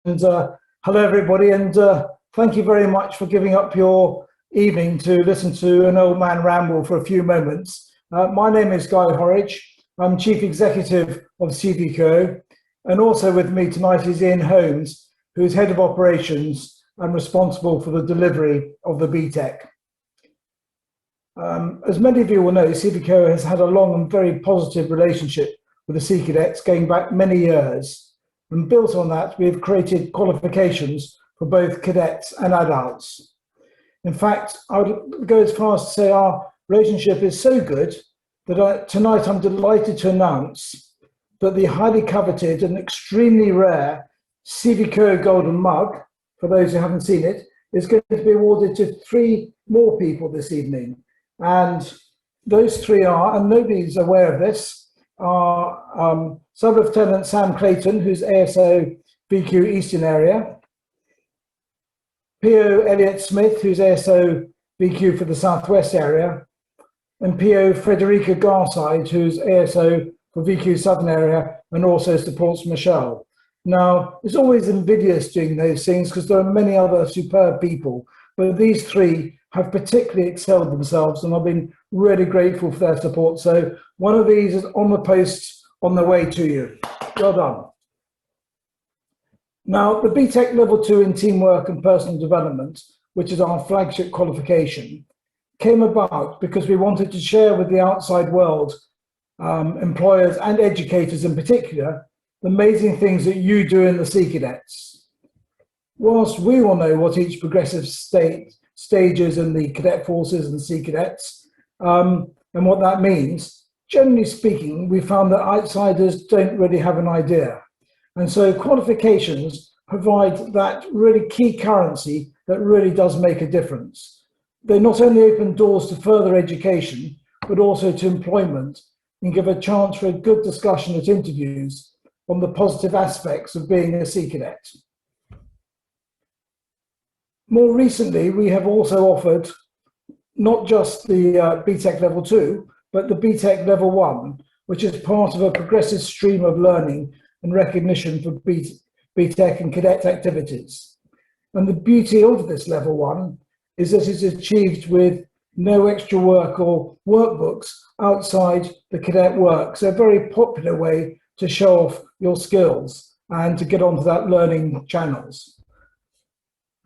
And hello, everybody, and thank you very much for giving up your evening to listen to an old man ramble for a few moments. My name is Guy Horridge. I'm Chief Executive of CVCO, and also with me tonight is Ian Holmes, who is Head of Operations and responsible for the delivery of the BTEC. As many of you will know, CVCO has had a long and very positive relationship with the Sea Cadets going back many years. And built on that, we have created qualifications for both cadets and adults. In fact, I would go as far as to say our relationship is so good that tonight I'm delighted to announce that the highly coveted and extremely rare CVCO Golden Mug, for those who haven't seen it, is going to be awarded to 3 more people this evening. And those 3 are, and nobody's aware of this, are Sub-Lieutenant Sam Clayton, who's ASO BQ Eastern Area, PO Elliot Smith, who's ASO BQ for the Southwest Area, and PO Frederica Garside, who's ASO for VQ Southern Area and also supports Michelle. Now, it's always invidious doing those things because there are many other superb people, but these 3 have particularly excelled themselves, and I've been really grateful for their support. So one of these is on the post on the way to you. Well done. Now, the BTEC Level 2 in Teamwork and Personal Development, which is our flagship qualification, came about because we wanted to share with the outside world, employers and educators in particular, the amazing things that you do in the Sea Cadets. Whilst we all know what each progressive stages in the cadet forces and Sea Cadets, and what that means, generally speaking, we found that outsiders don't really have an idea. And so qualifications provide that really key currency that really does make a difference. They not only open doors to further education, but also to employment, and give a chance for a good discussion at interviews on the positive aspects of being a Sea Cadet. More recently, we have also offered not just the BTEC Level 2, but the BTEC Level 1, which is part of a progressive stream of learning and recognition for BTEC and cadet activities. And the beauty of this Level 1 is that it's achieved with no extra work or workbooks outside the cadet work. So a very popular way to show off your skills and to get onto that learning channels.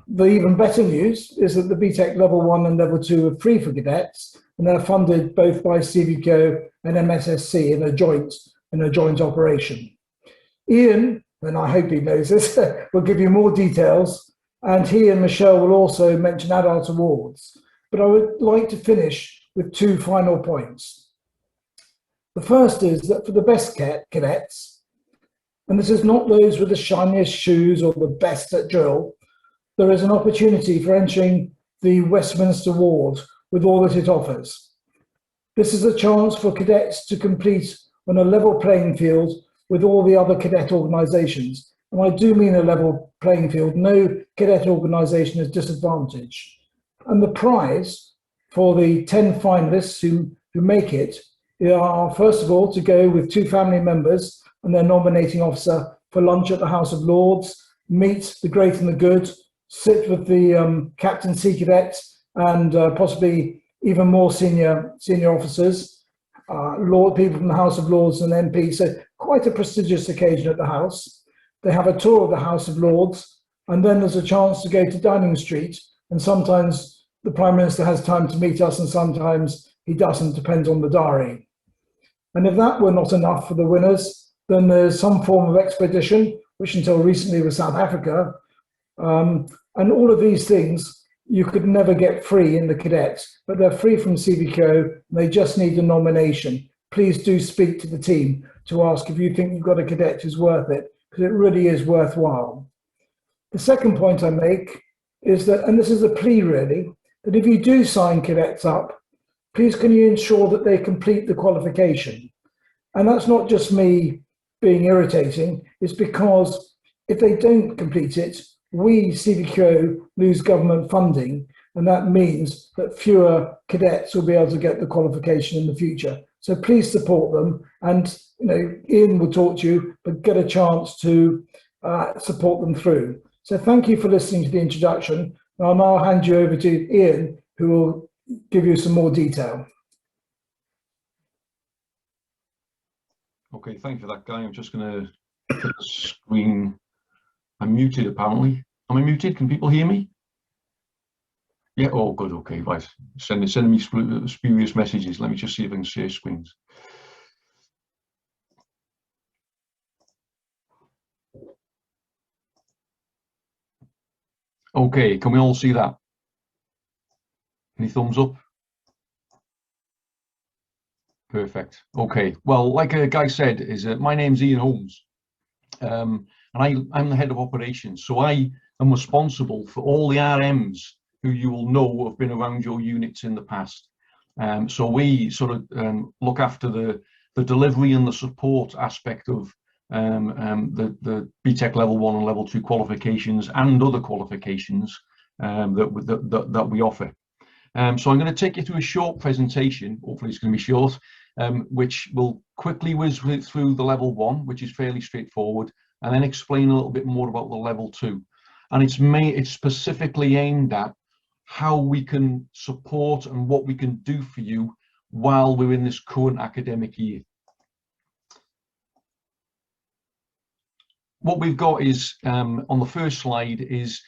The even better news is that the BTEC Level 1 and Level 2 are free for cadets, and they're funded both by CVCO and MSSC in a joint operation. Ian, and I hope he knows this, will give you more details, and he and Michelle will also mention adult awards. But I would like to finish with 2 final points. The first is that for the best cadets, and this is not those with the shiniest shoes or the best at drill, there is an opportunity for entering the Westminster Ward with all that it offers. This is a chance for cadets to compete on a level playing field with all the other cadet organisations. And I do mean a level playing field. No cadet organisation is disadvantaged. And the prize for the 10 finalists who make it are, first of all, to go with 2 family members and their nominating officer for lunch at the House of Lords, meet the great and the good, sit with the Captain Sea Cadets and possibly even more senior officers, people from the House of Lords and MPs. So quite a prestigious occasion at the House. They have a tour of the House of Lords, and then there's a chance to go to Downing Street, and sometimes the Prime Minister has time to meet us and sometimes he doesn't, depends on the diary. And if that were not enough for the winners, then there's some form of expedition, which until recently was South Africa. And all of these things you could never get free in the cadets, but they're free from CVCO, and they just need a nomination. Please do speak to the team to ask if you think you've got a cadet who's worth it, because it really is worthwhile. The second point I make is that, and this is a plea really, that if you do sign cadets up, please can you ensure that they complete the qualification? And that's not just me being irritating, it's because if they don't complete it, we, CVCO, lose government funding, and that means that fewer cadets will be able to get the qualification in the future. So please support them, and Ian will talk to you, but get a chance to support them through. So thank you for listening to the introduction. I'll now hand you over to Ian, who will give you some more detail. Okay, thank you for that, Guy. I'm just going to put the screen. I'm muted, apparently. Am I muted? Can people hear me? Yeah, oh, good, okay, right. Sending me spurious messages. Let me just see if I can share screens. Okay, can we all see that? Any thumbs up? Perfect. Okay, well, like a guy said, my name's Ian Holmes, and I'm the head of operations. So I am responsible for all the RMs who you will know have been around your units in the past. So we sort of look after the delivery and the support aspect of the BTEC level 1 and level 2 qualifications and other qualifications that we offer. So I'm going to take you through a short presentation, hopefully it's going to be short, which will quickly whiz through the level 1, which is fairly straightforward, and then explain a little bit more about the level 2. And it's specifically aimed at how we can support and what we can do for you while we're in this current academic year. What we've got is, on the first slide, is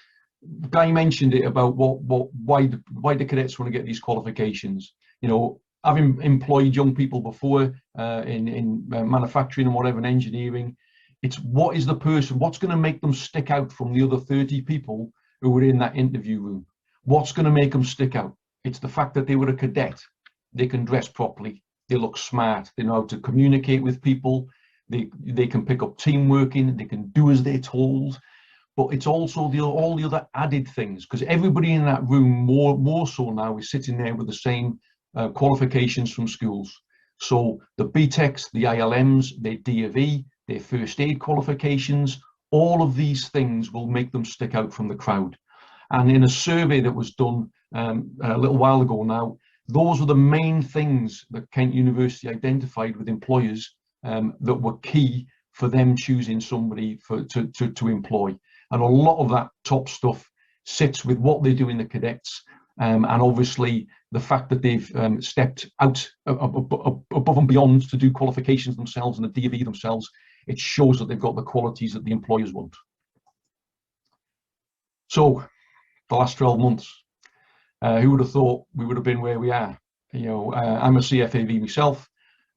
Guy mentioned it about why the cadets want to get these qualifications. You know, having employed young people before in manufacturing and whatever, and engineering, it's what's going to make them stick out from the other 30 people who were in that interview room. What's going to make them stick out? It's the fact that they were a cadet. They can dress properly. They look smart. They know how to communicate with people. They can pick up team working. They can do as they're told. But it's also all the other added things, because everybody in that room, more so now, is sitting there with the same qualifications from schools. So the BTECs, the ILMs, their DFE, their first aid qualifications, all of these things will make them stick out from the crowd. And in a survey that was done a little while ago now, those were the main things that Kent University identified with employers that were key for them choosing somebody to employ. And a lot of that top stuff sits with what they do in the cadets, and obviously the fact that they've stepped out above and beyond to do qualifications themselves and the DV themselves. It shows that they've got the qualities that the employers want. So the last 12 months, who would have thought we would have been where we are? You know, I'm a CFAV myself,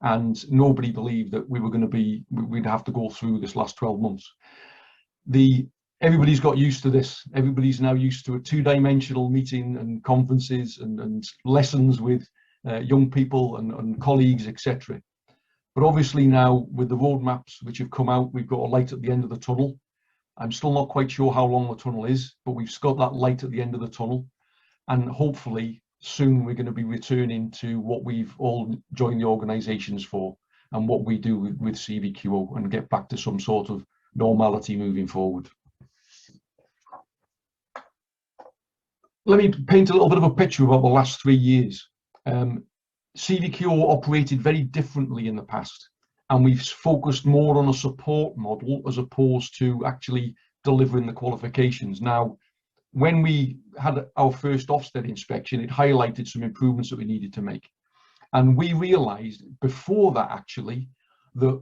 and nobody believed that we'd have to go through this last 12 months. Everybody's got used to this. Everybody's now used to a two-dimensional meeting and conferences and lessons with young people and colleagues, etc. But obviously now, with the roadmaps which have come out, we've got a light at the end of the tunnel. I'm still not quite sure how long the tunnel is, but we've got that light at the end of the tunnel. And hopefully soon we're going to be returning to what we've all joined the organisations for and what we do with CVQO, and get back to some sort of normality moving forward. Let me paint a little bit of a picture about the last 3 years. CVQO operated very differently in the past, and we've focused more on a support model as opposed to actually delivering the qualifications. Now, when we had our first Ofsted inspection, it highlighted some improvements that we needed to make. And we realised before that, actually, that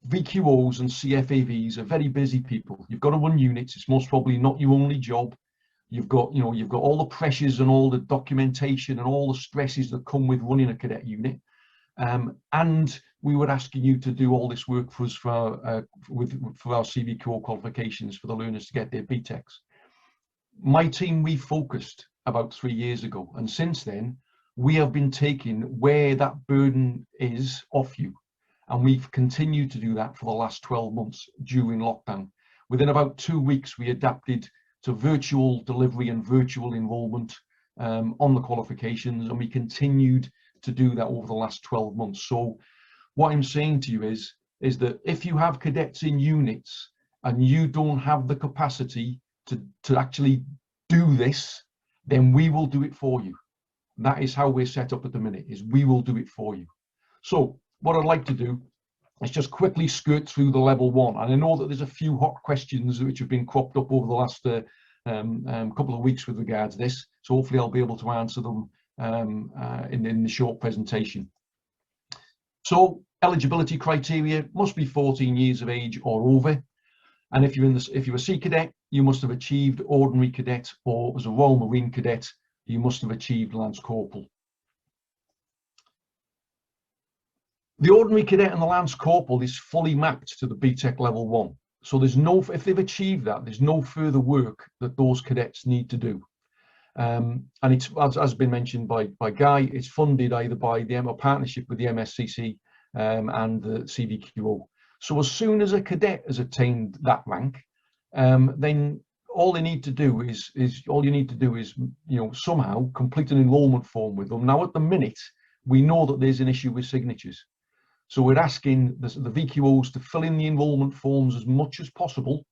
VQOs and CFAVs are very busy people. You've got to run units. It's most probably not your only job. You've got all the pressures and all the documentation and all the stresses that come with running a cadet unit. And we were asking you to do all this work for us for our CVQO qualifications for the learners to get their BTECs. My team refocused about 3 years ago, and since then we have been taking where that burden is off you, and we've continued to do that for the last 12 months during lockdown. Within about 2 weeks we adapted to virtual delivery and virtual enrolment on the qualifications, and we continued to do that over the last 12 months. So what I'm saying to you is that if you have cadets in units and you don't have the capacity to actually do this, then we will do it for you. That is how we're set up at the minute, is we will do it for you. So what I'd like to do let's just quickly skirt through the level 1. And I know that there's a few hot questions which have been cropped up over the last couple of weeks with regards to this. So hopefully I'll be able to answer them in the short presentation. So eligibility criteria must be 14 years of age or over. And if you're a Sea Cadet, you must have achieved Ordinary Cadet, or as a Royal Marine Cadet, you must have achieved Lance Corporal. The Ordinary Cadet and the Lance Corporal is fully mapped to the BTEC level 1. So there's no, if they've achieved that, there's no further work that those cadets need to do. And it's, as has been mentioned by Guy, it's funded either by the partnership with the MSCC and the CVQO. So as soon as a cadet has attained that rank, then all you need to do is somehow complete an enrolment form with them. Now at the minute, we know that there's an issue with signatures. So we're asking the VQOs to fill in the enrolment forms as much as possible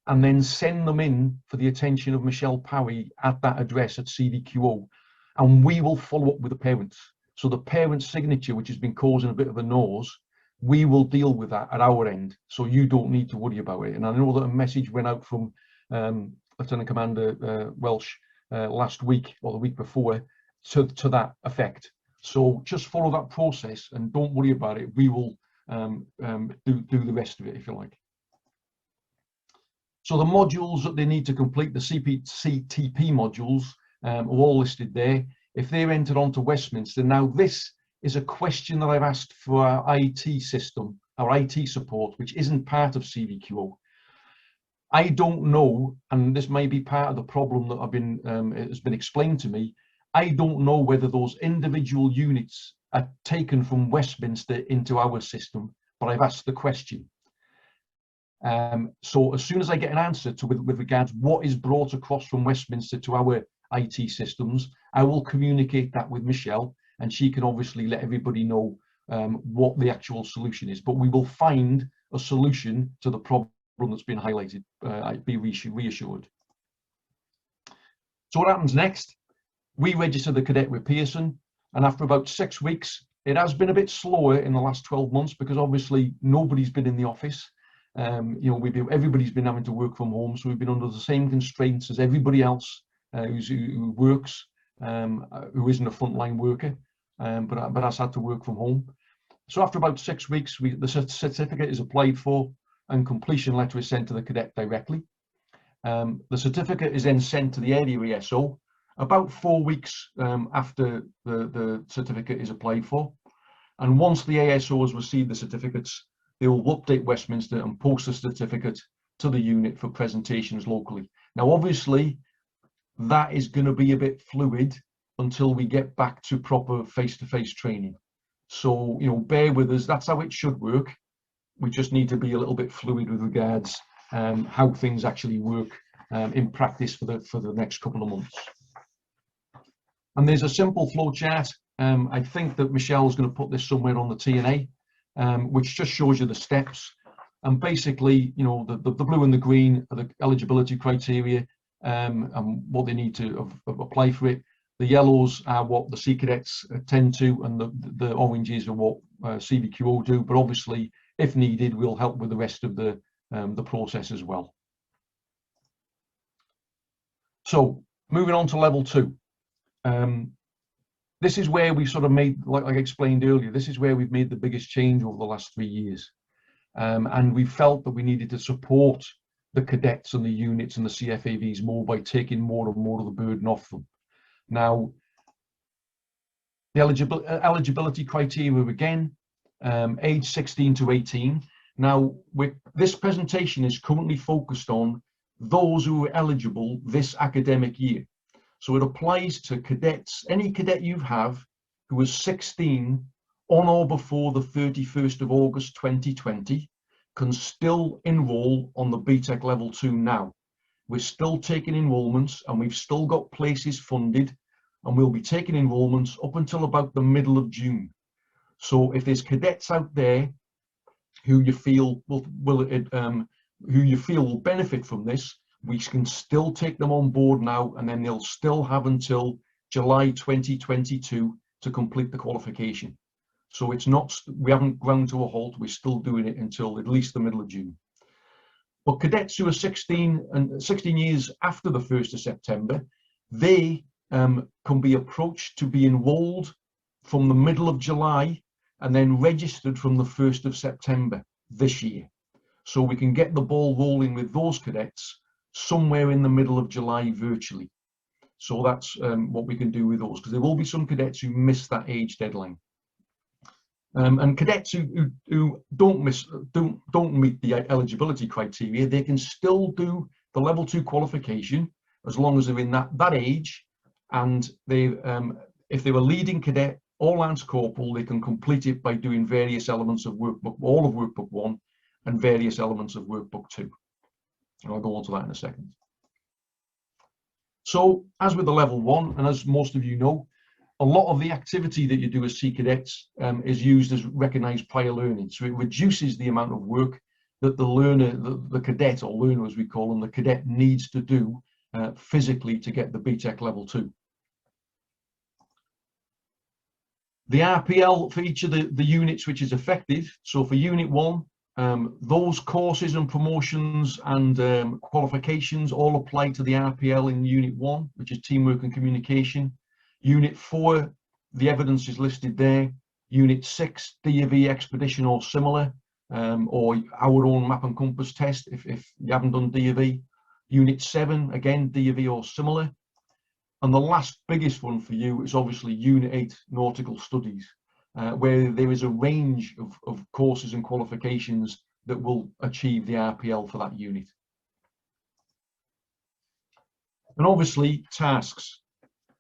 and then send them in for the attention of Michelle Parry at that address at CVQO. And we will follow up with the parents. So the parent's signature, which has been causing a bit of a nose, we will deal with that at our end. So you don't need to worry about it. And I know that a message went out from Lieutenant Commander Welsh last week or the week before to that effect. So just follow that process and don't worry about it. We will do the rest of it, if you like. So the modules that they need to complete, the CTP modules, are all listed there. If they're entered onto Westminster, now this is a question that I've asked for our IT system, our IT support, which isn't part of CVQO. I don't know, and this may be part of the problem that has been explained to me. I don't know whether those individual units are taken from Westminster into our system, but I've asked the question. So as soon as I get an answer with regards what is brought across from Westminster to our IT systems, I will communicate that with Michelle, and she can obviously let everybody know what the actual solution is. But we will find a solution to the problem that's been highlighted. Be reassured. So what happens next? We register the cadet with Pearson, and after about 6 weeks, it has been a bit slower in the last 12 months because obviously nobody's been in the office. Everybody's been having to work from home, so we've been under the same constraints as everybody else who works, who isn't a frontline worker, but has had to work from home. So after about 6 weeks, the certificate is applied for, and completion letter is sent to the cadet directly. The certificate is then sent to the area ESO about 4 weeks after the certificate is applied for. And once the ASO has received the certificates, they will update Westminster and post the certificate to the unit for presentations locally. Now, obviously, that is going to be a bit fluid until we get back to proper face-to-face training. So, bear with us. That's how it should work. We just need to be a little bit fluid with regards how things actually work in practice for the next couple of months. And there's a simple flow chart. I think that Michelle's going to put this somewhere on the TNA, which just shows you the steps. And basically, the blue and the green are the eligibility criteria and what they need to apply for it. The yellows are what the Sea Cadets tend to, and the oranges are what CVQO do. But obviously, if needed, we'll help with the rest of the process as well. So moving on to level 2. This is where we sort of made, like I explained earlier, this is where we've made the biggest change over the last 3 years. And we felt that we needed to support the cadets and the units and the CFAVs more by taking more and more of the burden off them. Now, the eligibility criteria again, age 16 to 18. Now, this presentation is currently focused on those who are eligible this academic year. So it applies to cadets, any cadet you have who is 16 on or before the 31st of August 2020 can still enroll on the BTEC level 2 now. We're still taking enrollments and we've still got places funded, and we'll be taking enrollments up until about the middle of June. So if there's cadets out there who you feel will benefit from this, we can still take them on board now, and then they'll still have until July 2022 to complete the qualification. So it's not, we haven't ground to a halt. We're still doing it until at least the middle of June. But cadets who are 16 years after the 1st of September, they can be approached to be enrolled from the middle of July and then registered from the 1st of September this year. So we can get the ball rolling with those cadets somewhere in the middle of July virtually. So that's what we can do with those, because there will be some cadets who miss that age deadline. And cadets who don't meet the eligibility criteria, they can still do the level 2 qualification as long as they're in that age, and they if they were leading cadet or lance corporal, they can complete it by doing various elements of workbook, all of workbook 1 and various elements of workbook 2. And I'll go on to that in a second. So as with the level 1, and as most of you know, a lot of the activity that you do as Sea Cadets is used as recognised prior learning. So it reduces the amount of work that the learner, the cadet, or learner as we call them, the cadet needs to do physically to get the BTEC level 2. The RPL for each of the units which is effective. So for Unit 1, those courses and promotions and qualifications all apply to the RPL in Unit 1, which is teamwork and communication. Unit 4, the evidence is listed there. Unit 6, DAV expedition or similar, or our own map and compass test if you haven't done DAV. Unit 7, again, DAV or similar. And the last biggest one for you is obviously Unit 8, nautical studies, where there is a range of courses and qualifications that will achieve the RPL for that unit. And obviously tasks.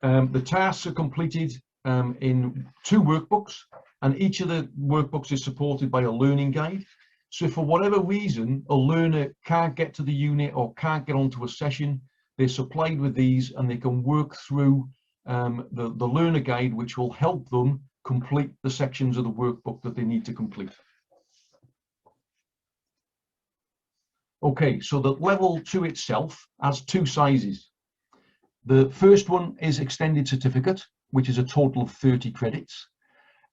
The tasks are completed in 2 workbooks, and each of the workbooks is supported by a learning guide. So if for whatever reason a learner can't get to the unit or can't get onto a session, they're supplied with these and they can work through the learner guide, which will help them complete the sections of the workbook that they need to complete. Okay, so the level 2 itself has 2 sizes. The first one is extended certificate, which is a total of 30 credits.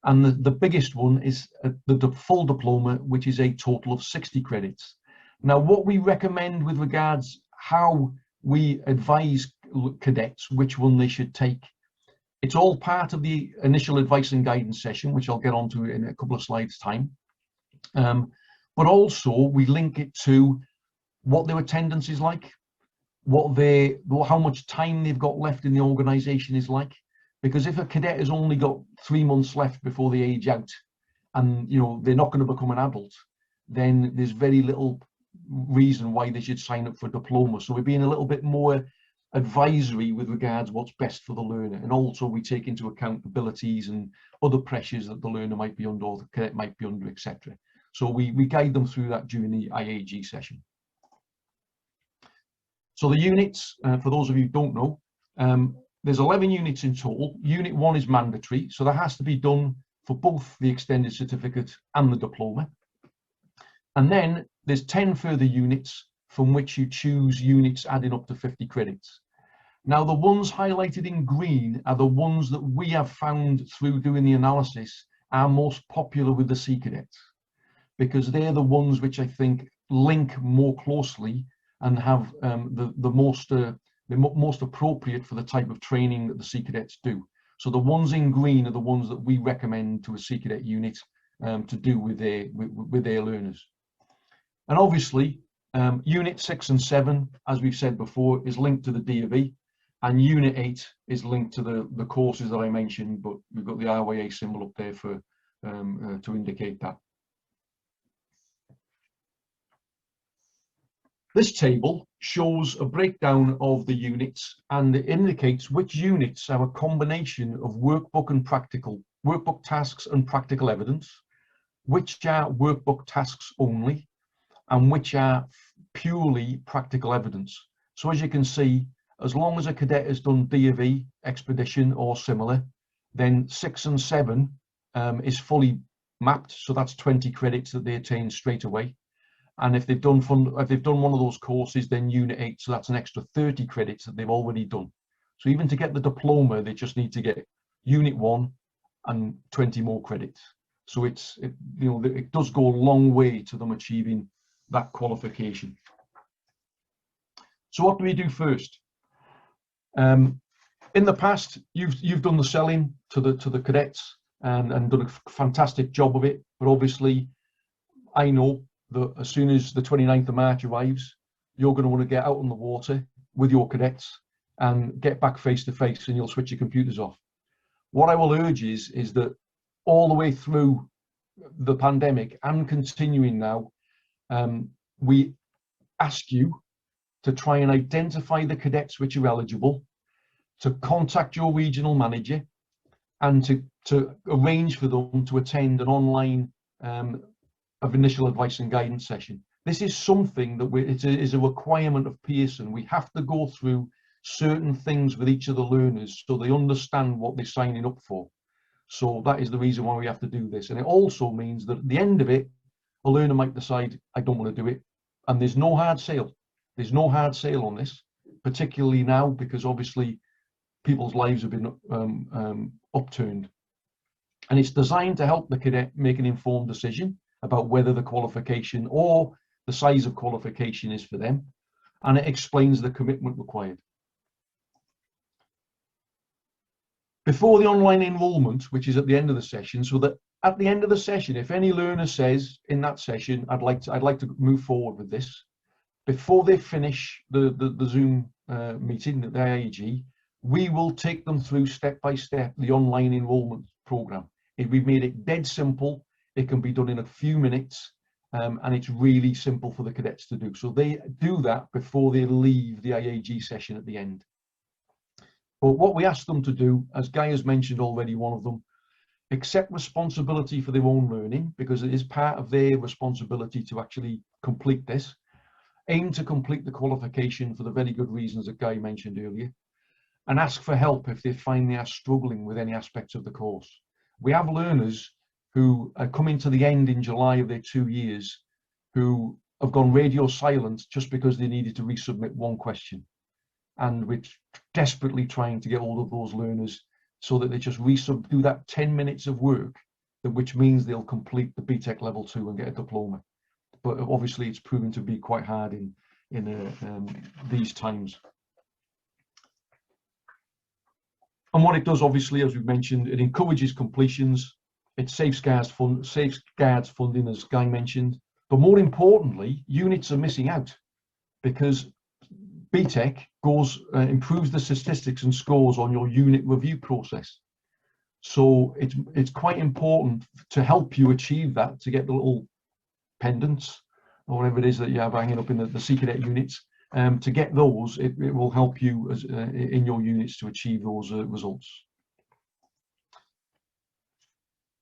And the biggest one is the full diploma, which is a total of 60 credits. Now, what we recommend with regards how we advise cadets which one they should take, it's all part of the initial advice and guidance session, which I'll get onto in a couple of slides' time. But also we link it to what their attendance is like, how much time they've got left in the organisation is like. Because if a cadet has only got 3 months left before they age out, and they're not going to become an adult, then there's very little reason why they should sign up for a diploma. So we're being a little bit more advisory with regards what's best for the learner, and also we take into account abilities and other pressures that the learner might be under or the cadet might be under, etc. So we guide them through that during the IAG session. So the units, for those of you who don't know, there's 11 units in total. Unit 1 is mandatory, so that has to be done for both the extended certificate and the diploma. And then there's 10 further units from which you choose units adding up to 50 credits. Now, the ones highlighted in green are the ones that we have found through doing the analysis are most popular with the Sea Cadets, because they're the ones which I think link more closely and have the most appropriate for the type of training that the Sea Cadets do. So the ones in green are the ones that we recommend to a Sea Cadet unit to do with their learners. And obviously, Unit 6 and 7, as we've said before, is linked to the DAV, and Unit 8 is linked to the courses that I mentioned, but we've got the RYA symbol up there for to indicate that. This table shows a breakdown of the units, and it indicates which units are a combination of workbook tasks and practical evidence, which are workbook tasks only, and which are purely practical evidence. So as you can see, as long as a cadet has done DAV, expedition or similar, then 6 and 7 is fully mapped. So that's 20 credits that they attain straight away. And if they've done one of those courses, then Unit 8, so that's an extra 30 credits that they've already done. So even to get the diploma, they just need to get Unit 1 and 20 more credits. So it does go a long way to them achieving that qualification. So what do we do first? In the past, you've done the selling to the cadets and done a fantastic job of it. But obviously, I know that as soon as the 29th of March arrives, you're going to want to get out on the water with your cadets and get back face to face, and you'll switch your computers off. What I will urge is that all the way through the pandemic and continuing now, we ask you to try and identify the cadets which are eligible, to contact your regional manager, and to arrange for them to attend an online of initial advice and guidance session. This is something that it is a requirement of Pearson. We have to go through certain things with each of the learners so they understand what they're signing up for. So that is the reason why we have to do this. And it also means that at the end of it, a learner might decide, I don't want to do it. And there's no hard sale. There's no hard sale on this, particularly now, because obviously people's lives have been upturned. And it's designed to help the cadet make an informed decision about whether the qualification or the size of qualification is for them. And it explains the commitment required. Before the online enrolment, which is at the end of the session, so that at the end of the session, if any learner says in that session, I'd like to move forward with this, before they finish the Zoom meeting at the IAG, we will take them through step by step the online enrolment program. We've made it dead simple. It can be done in a few minutes, and it's really simple for the cadets to do. So they do that before they leave the IAG session at the end. But what we ask them to do, as Guy has mentioned already, one of them, accept responsibility for their own learning, because it is part of their responsibility to actually complete this. Aim to complete the qualification for the very good reasons that Guy mentioned earlier, and ask for help if they find they are struggling with any aspects of the course. We have learners who are coming to the end in July of their 2 years who have gone radio silent just because they needed to resubmit one question. And we're desperately trying to get all of those learners so that they just do that 10 minutes of work, which means they'll complete the BTEC level 2 and get a diploma. But obviously it's proven to be quite hard in these times. And what it does, obviously, as we've mentioned, it encourages completions, it safeguards funding, as Guy mentioned, but more importantly, units are missing out, because BTEC improves the statistics and scores on your unit review process. So it's quite important to help you achieve that, to get the little pendants or whatever it is that you have hanging up in the Sea Cadet units. To get those, it will help you in your units to achieve those results.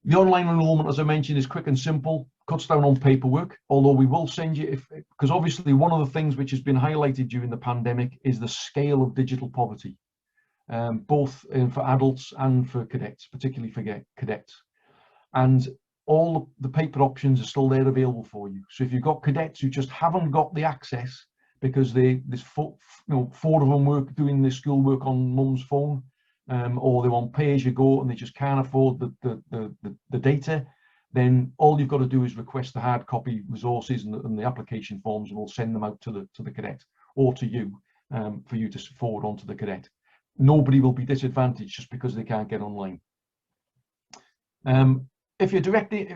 The online enrolment, as I mentioned, is quick and simple, cuts down on paperwork, although we will send you, because obviously one of the things which has been highlighted during the pandemic is the scale of digital poverty, both for adults and for cadets, particularly for cadets. And all the paper options are still there available for you. So if you've got cadets who just haven't got the access because there's 4 of them doing their schoolwork on mum's phone, or they're on pay-as-you-go and they just can't afford the data, then all you've got to do is request the hard copy resources and the application forms, and we'll send them out to the cadet or to you for you to forward on to the cadet. Nobody will be disadvantaged just because they can't get online. If you're directly,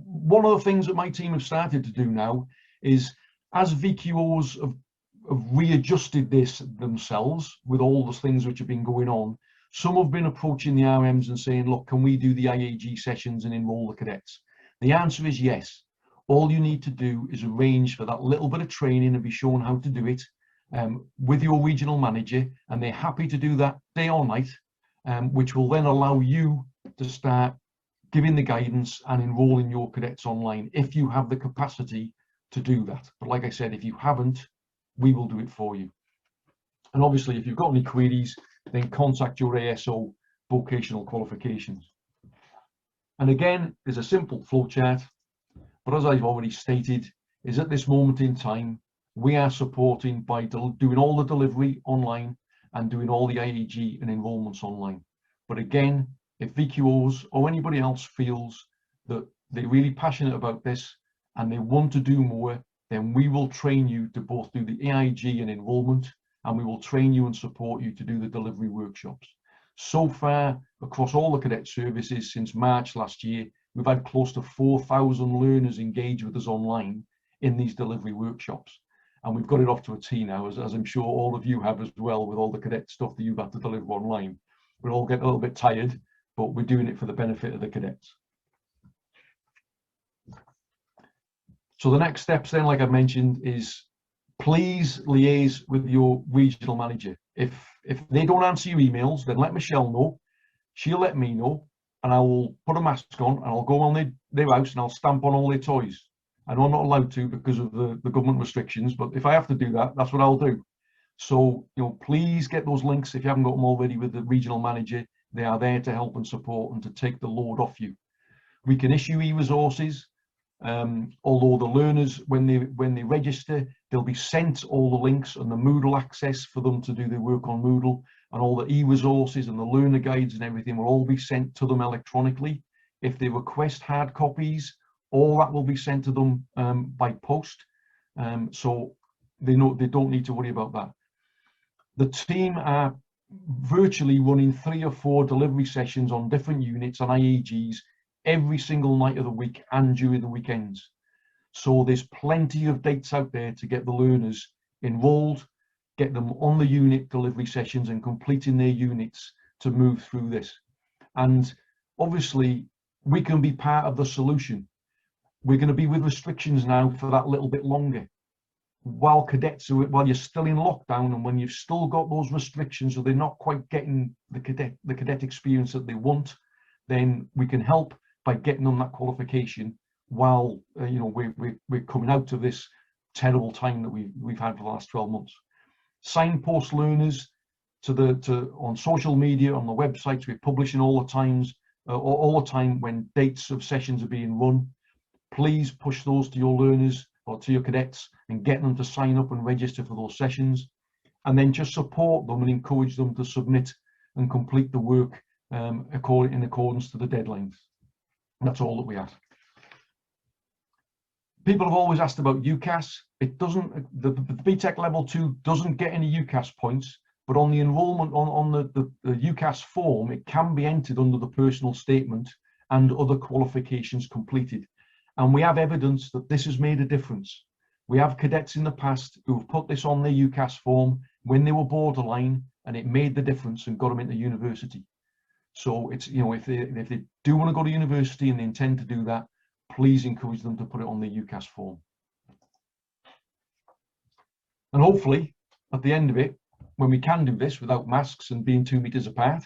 one of the things that my team have started to do now is, as VQOs have readjusted this themselves with all the things which have been going on, some have been approaching the RMs and saying, look, can we do the IAG sessions and enroll the cadets? The answer is yes. All you need to do is arrange for that little bit of training and be shown how to do it with your regional manager, and they're happy to do that day or night, which will then allow you to start giving the guidance and enrolling your cadets online if you have the capacity to do that. But like I said, if you haven't, we will do it for you. And obviously, if you've got any queries, then contact your ASO vocational qualifications. And again, there's a simple flowchart, but as I've already stated, is at this moment in time, we are supporting by doing all the delivery online and doing all the IAG and enrolments online. But again, if VQOs or anybody else feels that they're really passionate about this and they want to do more, then we will train you to both do the EIG and enrolment, and we will train you and support you to do the delivery workshops. So far, across all the cadet services since March last year, we've had close to 4,000 learners engage with us online in these delivery workshops. And we've got it off to a T now, as I'm sure all of you have as well, with all the cadet stuff that you've had to deliver online. We're all getting a little bit tired, but we're doing it for the benefit of the cadets. So the next steps then, like I mentioned, is please liaise with your regional manager. If they don't answer your emails, then let Michelle know. She'll let me know, and I will put a mask on and I'll go on their house and I'll stamp on all their toys. I know I'm not allowed to because of the government restrictions, but if I have to do that, that's what I'll do. So, you know, please get those links if you haven't got them already with the regional manager. They are there to help and support and to take the load off you. We can issue e-resources, although the learners, when they register, they'll be sent all the links and the Moodle access for them to do their work on Moodle, and all the e-resources and the learner guides and everything will all be sent to them electronically. If they request hard copies, all that will be sent to them by post, so they don't need to worry about that. The team are virtually running 3 or 4 delivery sessions on different units on IEGs every single night of the week and during the weekends. So there's plenty of dates out there to get the learners enrolled, get them on the unit delivery sessions and completing their units to move through this. And obviously we can be part of the solution. We're going to be with restrictions now for that little bit longer. While you're still in lockdown and when you've still got those restrictions, so they're not quite getting the cadet experience that they want, then we can help by getting them that qualification while you know, we're coming out of this terrible time that we've had for the last 12 months. Signpost learners on social media, on the websites. We're publishing all the time when dates of sessions are being run. Please push those to your learners or to your cadets and get them to sign up and register for those sessions, and then just support them and encourage them to submit and complete the work in accordance to the deadlines. And that's all that we ask. People have always asked about UCAS. It doesn't, the BTEC level 2 doesn't get any UCAS points, but on the enrolment on the UCAS form, it can be entered under the personal statement and other qualifications completed. And we have evidence that this has made a difference. We have cadets in the past who have put this on their UCAS form when they were borderline, and it made the difference and got them into university. So it's, you know, if they do want to go to university and they intend to do that, please encourage them to put it on their UCAS form. And hopefully at the end of it, when we can do this without masks and being 2 meters apart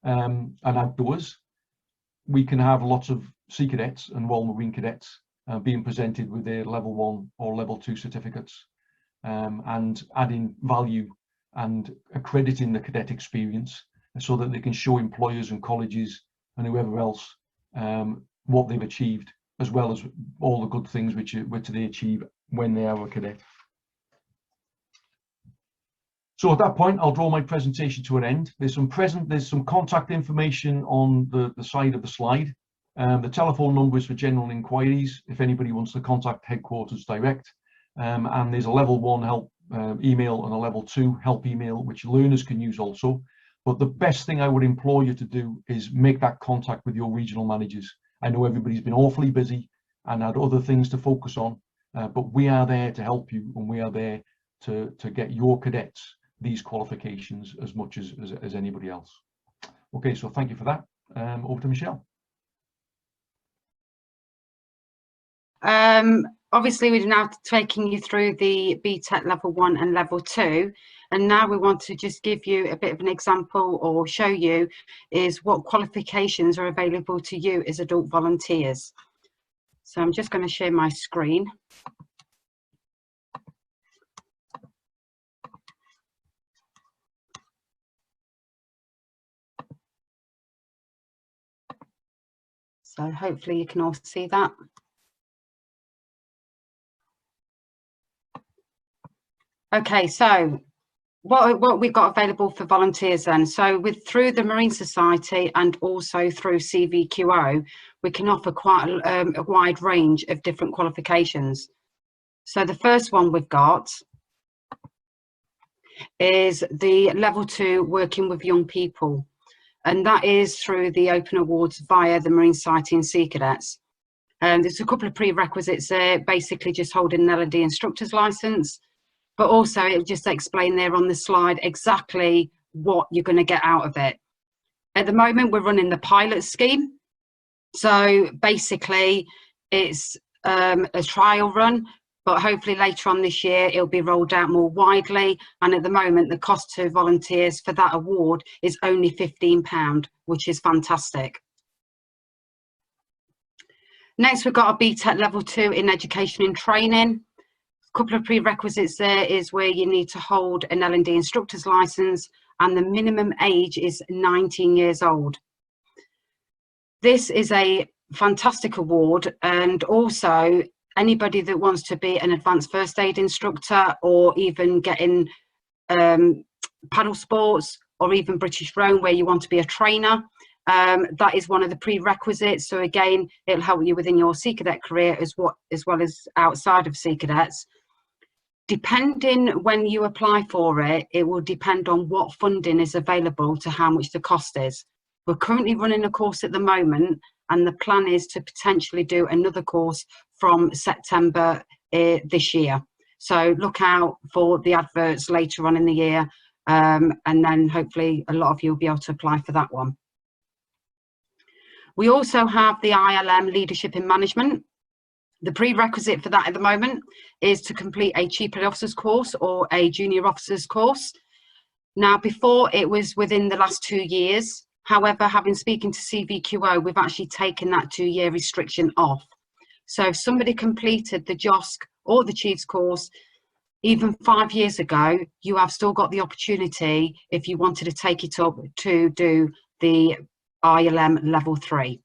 and outdoors, we can have lots of Sea Cadets and Royal Marine Cadets being presented with their level 1 or level 2 certificates, and adding value and accrediting the cadet experience so that they can show employers and colleges and whoever else what they've achieved, as well as all the good things which they achieve when they are a cadet. So at that point, I'll draw my presentation to an end. There's some contact information on the side of the slide. The telephone number is for general inquiries if anybody wants to contact headquarters direct. And there's a level 1 help email and a level 2 help email, which learners can use also. But the best thing I would implore you to do is make that contact with your regional managers. I know everybody's been awfully busy and had other things to focus on, but we are there to help you, and we are there to get your cadets these qualifications as much as anybody else. Okay, so thank you for that. Over to Michelle. Obviously, we're now taking you through the BTEC level 1 and level 2, and now we want to just give you a bit of an example or show you is what qualifications are available to you as adult volunteers. So I'm just going to share my screen. So hopefully you can all see that. Okay, so what we've got available for volunteers then. So through the Marine Society and also through CVQO, we can offer quite a wide range of different qualifications. So the first one we've got is the level 2 working with young people. And that is through the Open Awards via the Marine Society and Sea Cadets. There's a couple of prerequisites there, basically just holding an L&D instructor's license, but also it'll just explain there on the slide exactly what you're going to get out of it. At the moment, we're running the pilot scheme. So basically it's a trial run, but hopefully later on this year it'll be rolled out more widely. And at the moment, the cost to volunteers for that award is only £15, which is fantastic. Next, we've got a BTEC level 2 in education and training. A couple of prerequisites there is where you need to hold an L&D instructor's license, and the minimum age is 19 years old. This is a fantastic award, and also anybody that wants to be an advanced first aid instructor, or even getting paddle sports, or even British Rowing where you want to be a trainer, that is one of the prerequisites. So again, it'll help you within your Sea Cadet career as well as outside of Sea Cadets. Depending when you apply for it, it will depend on what funding is available to how much the cost is. We're currently running a course at the moment, and the plan is to potentially do another course from September this year. So look out for the adverts later on in the year, and then hopefully a lot of you will be able to apply for that one. We also have the ILM Leadership in Management. The prerequisite for that at the moment is to complete a Chief Petty Officer's course or a Junior Officer's course. Now, before it was within the last 2 years. However, having spoken to CVQO, we've actually taken that 2-year restriction off. So if somebody completed the JOSC or the Chief's course even 5 years ago, you have still got the opportunity, if you wanted to take it up, to do the ILM level 3.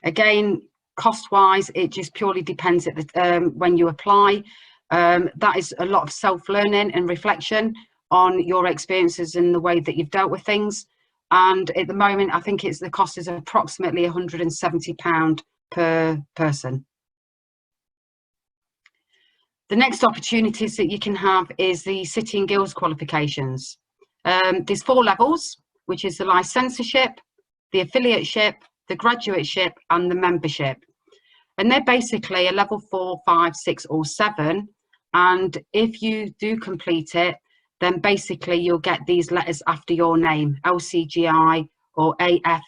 Again, cost-wise, it just purely depends at the, when you apply. That is a lot of self-learning and reflection on your experiences and the way that you've dealt with things. And at the moment, I think the cost is approximately £170 per person. The next opportunities that you can have is the City and Guilds qualifications. There's 4 levels, which is the licenseship, the affiliateship, the graduateship, and the membership. And they're basically a level 4, 5, 6, or 7. And if you do complete it, then basically you'll get these letters after your name: LCGI or AFGCGI,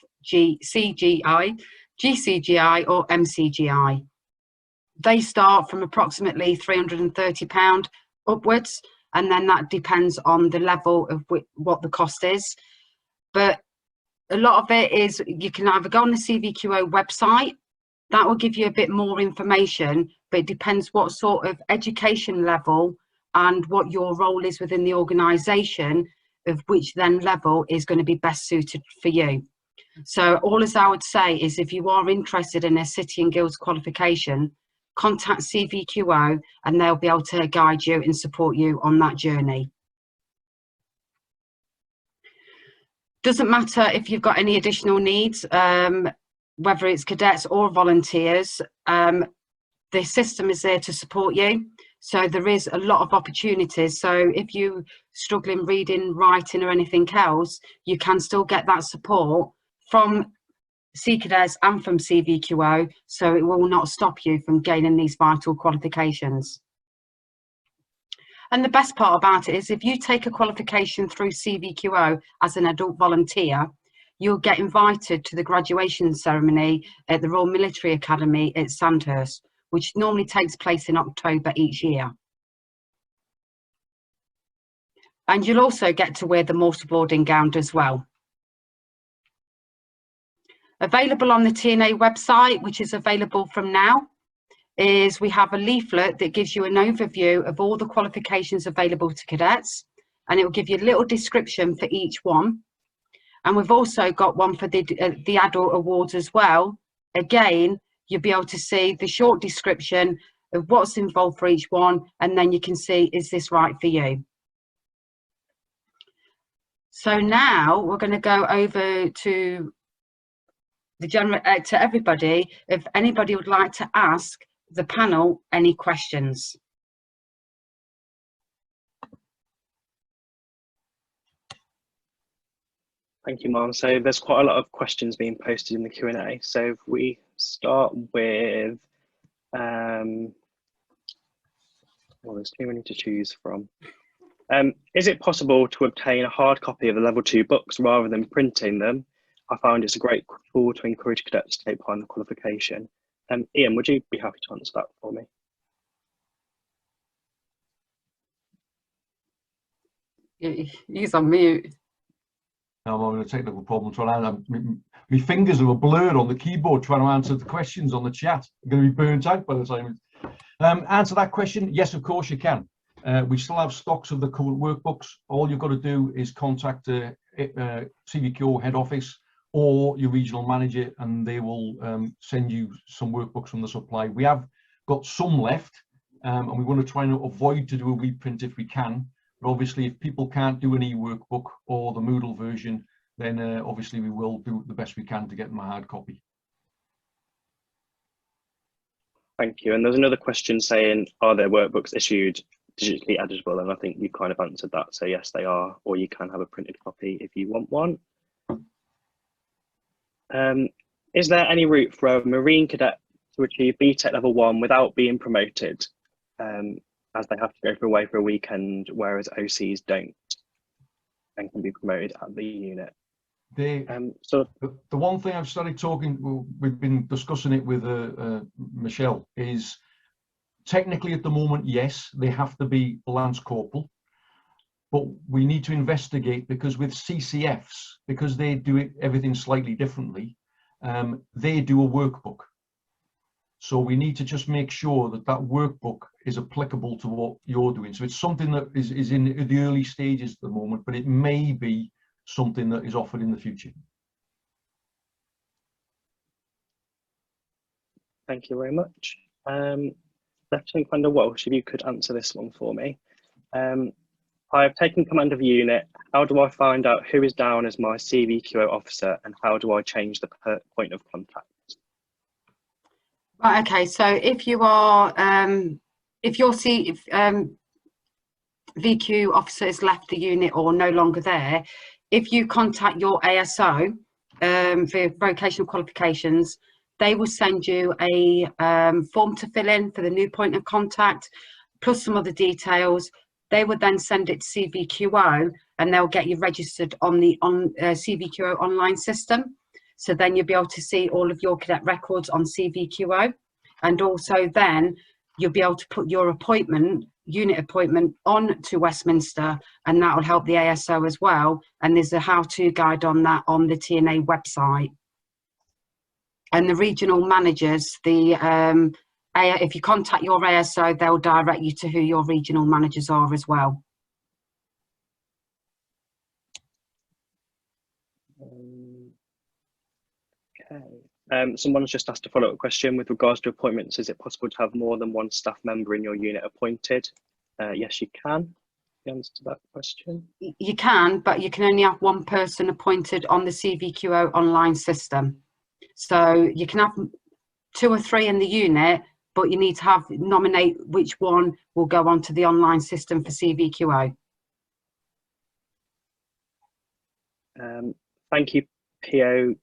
GCGI or MCGI. They start from approximately £330 upwards, and then that depends on the level of what the cost is. But a lot of it is, you can either go on the CVQO website, that will give you a bit more information, but it depends what sort of education level and what your role is within the organisation, of which then level is going to be best suited for you. So all as I would say is, if you are interested in a City and Guilds qualification, contact CVQO and they'll be able to guide you and support you on that journey. Doesn't matter if you've got any additional needs, whether it's cadets or volunteers, the system is there to support you. So there is a lot of opportunities. So if you're struggling reading, writing or anything else, you can still get that support from Sea Cadets and from CVQO, so it will not stop you from gaining these vital qualifications. And the best part about it is, if you take a qualification through CVQO as an adult volunteer, you'll get invited to the graduation ceremony at the Royal Military Academy at Sandhurst, which normally takes place in October each year. And you'll also get to wear the mortarboarding gown as well. Available on the TNA website, which is available from now, is we have a leaflet that gives you an overview of all the qualifications available to cadets, and it will give you a little description for each one. And we've also got one for the adult awards as well. Again, you'll be able to see the short description of what's involved for each one, and then you can see, is this right for you? So now we're going to go over to the to everybody, if anybody would like to ask the panel any questions. Thank you, Mom. So there's quite a lot of questions being posted in the Q&A. So if we start with, well, there's too many to choose from. Is it possible to obtain a hard copy of the level 2 books rather than printing them? I found it's a great tool to encourage cadets to take part in the qualification. Ian, would you be happy to answer that for me? He's on mute. I'm having a technical problem trying to. My fingers are a blur on the keyboard trying to answer the questions on the chat. I'm going to be burnt out by the time. Answer that question. Yes, of course you can. We still have stocks of the current workbooks. All you've got to do is contact CVQ head office or your regional manager, and they will send you some workbooks from the supply. We have got some left, and we want to try and avoid to do a reprint if we can. But obviously, if people can't do an e-workbook or the Moodle version, then obviously we will do the best we can to get them a hard copy. Thank you. And there's another question saying, are there workbooks issued digitally editable? And I think you kind of answered that. So yes, they are, or you can have a printed copy if you want one. Is there any route for a Marine cadet to achieve BTEC level 1 without being promoted? As they have to go away for a weekend, whereas OCs don't and can be promoted at the unit. So the one thing I've started talking, we've been discussing it with Michelle, is technically at the moment, yes, they have to be Lance Corporal, but we need to investigate, because with CCFs, because they do everything slightly differently, they do a workbook. So we need to just make sure that that workbook is applicable to what you're doing. So it's something that is in the early stages at the moment, but it may be something that is offered in the future. Thank you very much. Lieutenant Commander Walsh, if you could answer this one for me. I have taken command of a unit. How do I find out who is down as my CVQO officer, and how do I change the point of contact? Right, okay, so if you are, if your VQ officer has left the unit or no longer there, if you contact your ASO for vocational qualifications, they will send you a form to fill in for the new point of contact, plus some other details. They would then send it to CVQO, and they'll get you registered on the CVQO online system. So then you'll be able to see all of your cadet records on CVQO, and also then you'll be able to put your appointment, unit appointment, on to Westminster, and that will help the ASO as well. And there's a how-to guide on that on the TNA website. And the regional managers, if you contact your ASO, they'll direct you to who your regional managers are as well. Okay. Someone's just asked a follow-up question with regards to appointments. Is it possible to have more than one staff member in your unit appointed? Yes, you can. The answer to that question. You can, but you can only have one person appointed on the CVQO online system. So you can have 2 or 3 in the unit, but you need to nominate which one will go onto the online system for CVQO. Thank you, PO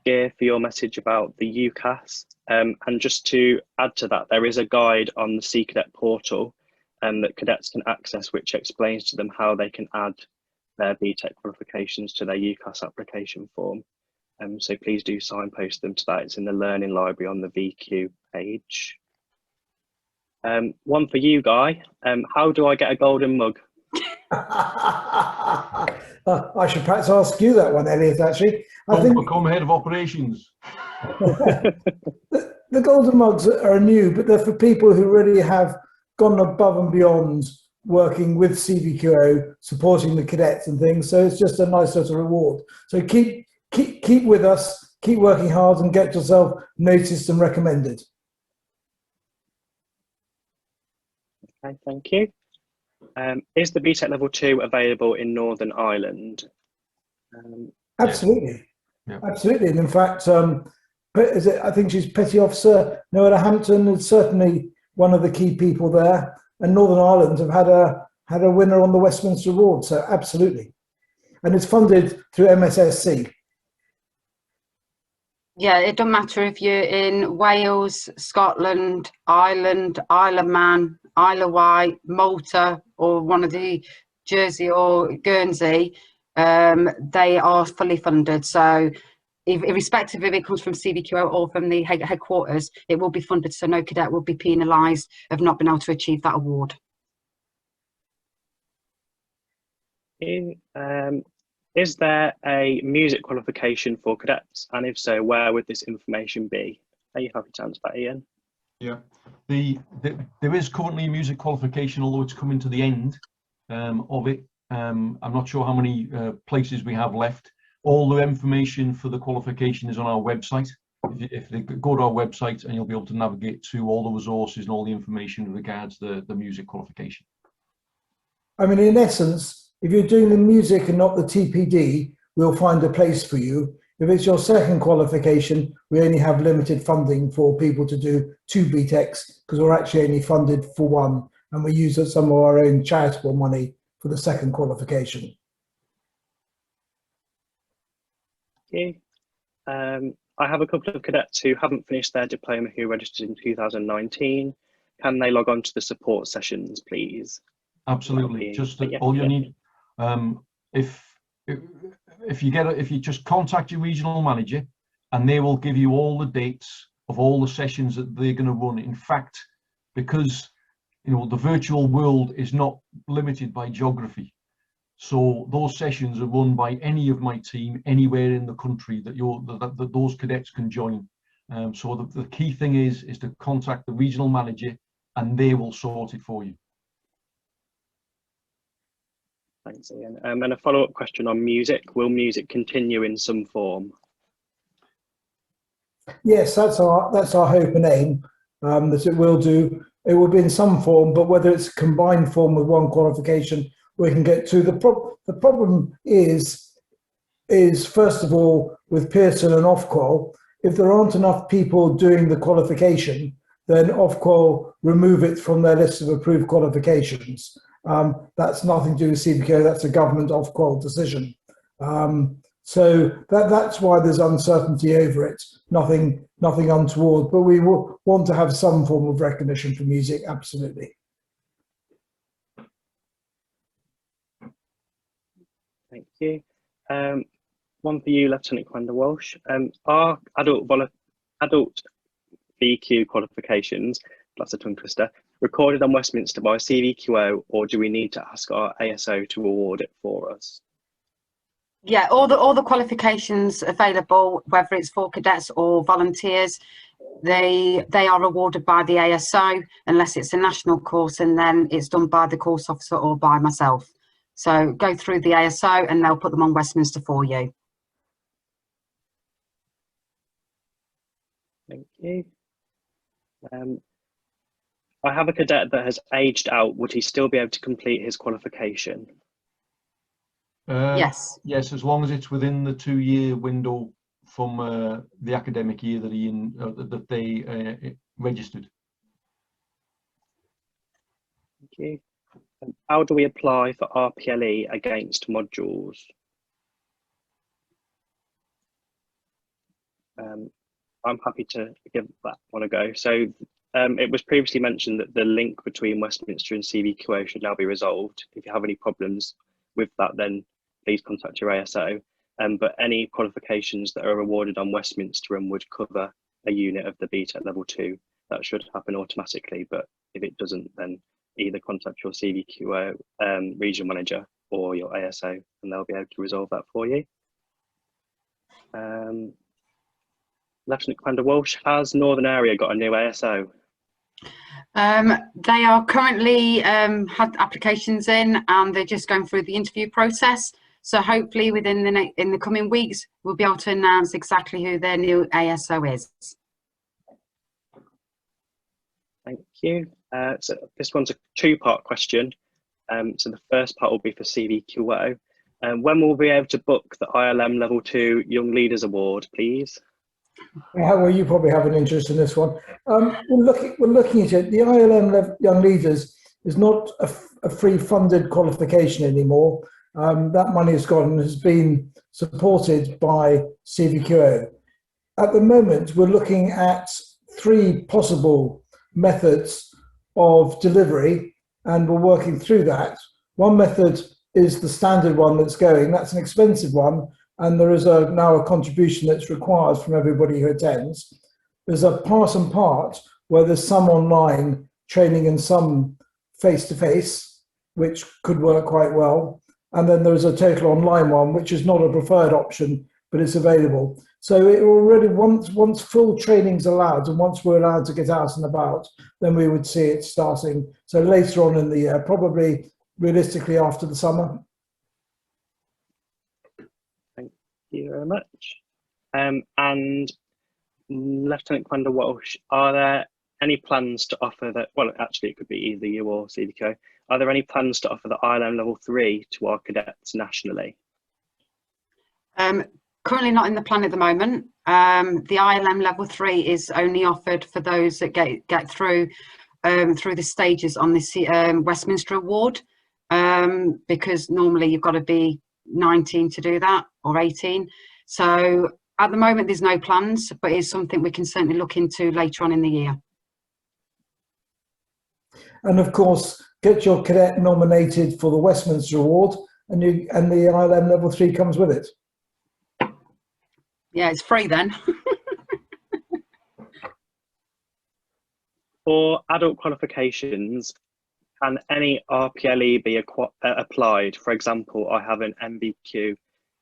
Gear, for your message about the UCAS. And just to add to that, there is a guide on the Sea Cadet portal that cadets can access, which explains to them how they can add their BTEC qualifications to their UCAS application form. So please do signpost them to that. It's in the Learning Library on the VQ page. One for you, Guy. How do I get a golden mug? I should perhaps ask you that one, Elliot, actually. I think become head of operations. the golden mugs are new, but they're for people who really have gone above and beyond working with CVQO, supporting the cadets and things. So it's just a nice little reward. So keep with us, keep working hard, and get yourself noticed and recommended. Okay, thank you. Is the BTEC level 2 available in Northern Ireland? Absolutely. Yeah. Absolutely. And in fact, I think she's Petty Officer Noella Hampton is certainly one of the key people there. And Northern Ireland have had a winner on the Westminster Award. So absolutely. And it's funded through MSSC. Yeah, it doesn't matter if you're in Wales, Scotland, Ireland, Isle of Man, Isle of Wight, Malta, or one of the Jersey or Guernsey, they are fully funded. So irrespective if it comes from CVQO or from the headquarters, it will be funded. So no cadet will be penalised of not being able to achieve that award. Is there a music qualification for cadets? And if so, where would this information be? Are you happy to answer that, Ian? Yeah, there is currently a music qualification, although it's coming to the end of it. I'm not sure how many places we have left. All the information for the qualification is on our website. If they go to our website, and you'll be able to navigate to all the resources and all the information regards the music qualification. I mean, in essence, if you're doing the music and not the TPD, we'll find a place for you. If it's your second qualification, we only have limited funding for people to do 2 BTECs because we're actually only funded for 1, and we use some of our own charitable money for the second qualification. Okay. I have a couple of cadets who haven't finished their diploma who registered in 2019. Can they log on to the support sessions, please? Absolutely. Just all you need. If you just contact your regional manager, and they will give you all the dates of all the sessions that they're going to run. In fact, because the virtual world is not limited by geography, so those sessions are run by any of my team anywhere in the country that those cadets can join. So the key thing is to contact the regional manager, and they will sort it for you. Thanks, Ian. And a follow-up question on music. Will music continue in some form? Yes, that's our hope and aim, that it will do. It will be in some form, but whether it's a combined form with 1 qualification, we can get to. The problem is first of all, with Pearson and Ofqual, if there aren't enough people doing the qualification, then Ofqual remove it from their list of approved qualifications. That's nothing to do with CVQO, that's a government Ofqual decision. So that's why there's uncertainty over it, nothing untoward, but we will want to have some form of recognition for music, absolutely. Thank you. One for you, Lieutenant Commander Walsh. Are adult VQ qualifications, that's a tongue twister, recorded on Westminster by CVQO, or do we need to ask our ASO to award it for us? Yeah, all the qualifications available, whether it's for cadets or volunteers, they are awarded by the ASO unless it's a national course, and then it's done by the course officer or by myself. So go through the ASO and they'll put them on Westminster for you. Thank you. I have a cadet that has aged out. Would he still be able to complete his qualification? Yes. Yes, as long as it's within the 2-year window from the academic year that they registered. Thank you. How do we apply for RPLE against modules? I'm happy to give that one a go. So it was previously mentioned that the link between Westminster and CVQO should now be resolved. If you have any problems with that, then please contact your ASO. But any qualifications that are awarded on Westminster and would cover a unit of the BTEC level 2, that should happen automatically. But if it doesn't, then either contact your CVQO regional manager or your ASO, and they'll be able to resolve that for you. Lieutenant Commander Walsh, has Northern Area got a new ASO? They are currently had applications in, and they're just going through the interview process. So hopefully in the coming weeks, we'll be able to announce exactly who their new ASO is. Thank you. So this one's a two-part question. So the first part will be for CVQO. When will we be able to book the ILM Level 2 Young Leaders Award, please? Yeah, well, you probably have an interest in this one. We're looking at it. The ILM Young Leaders is not a free funded qualification anymore. That money has gone and has been supported by CVQO. At the moment, we're looking at 3 possible methods of delivery, and we're working through that. One method is the standard one that's going. That's an expensive one, and there is now a contribution that's required from everybody who attends. There's a part and part where there's some online training and some face-to-face, which could work quite well. And then there's a total online one, which is not a preferred option, but it's available. So it already, once full training's allowed, and once we're allowed to get out and about, then we would see it starting. So later on in the year, probably realistically after the summer. Thank you very much. And Lieutenant Commander Walsh, are there any plans to offer that? Well, actually, it could be either you or CVQ. Are there any plans to offer the ILM Level 3 to our cadets nationally? Currently not in the plan at the moment. The ILM Level 3 is only offered for those that get through the stages on the Westminster Award, because normally you've got to be 19 to do that, or 18. So at the moment there's no plans, but it's something we can certainly look into later on in the year. And of course, get your cadet nominated for the Westminster Award, and the ILM Level 3 comes with it. Yeah, it's free then. For adult qualifications, can any RPLE be applied? For example, I have an MBQ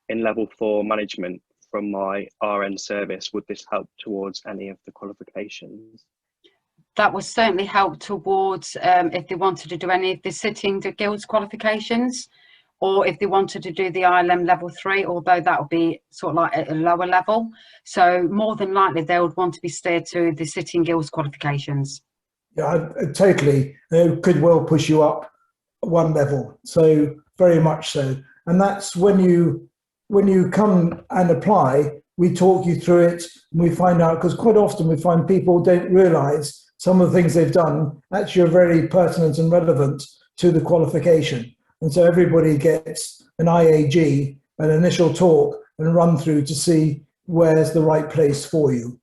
in Level 4 management from my RN service. Would this help towards any of the qualifications? That would certainly help towards if they wanted to do any of the sitting to guilds qualifications, or if they wanted to do the ILM Level 3, although that would be sort of like at a lower level. So more than likely they would want to be steered to the sitting guilds qualifications. Yeah, totally. It could well push you up one level. So very much so. And that's when you come and apply, we talk you through it, and we find out, because quite often we find people don't realise some of the things they've done actually are very pertinent and relevant to the qualification. And so everybody gets an IAG, an initial talk, and run through to see where's the right place for you.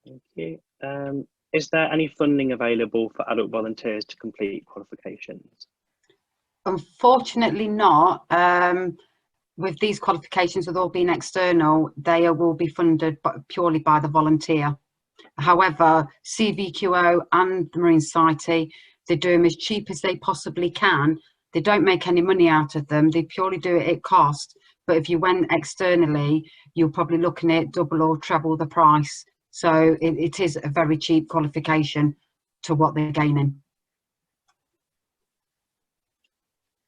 Thank you. Is there any funding available for adult volunteers to complete qualifications? Unfortunately not. With these qualifications, with all being external, they will be funded purely by the volunteer. However, CVQO and the Marine Society, they do them as cheap as they possibly can. They don't make any money out of them. They purely do it at cost. But if you went externally, you're probably looking at double or treble the price. So it is a very cheap qualification to what they're gaining.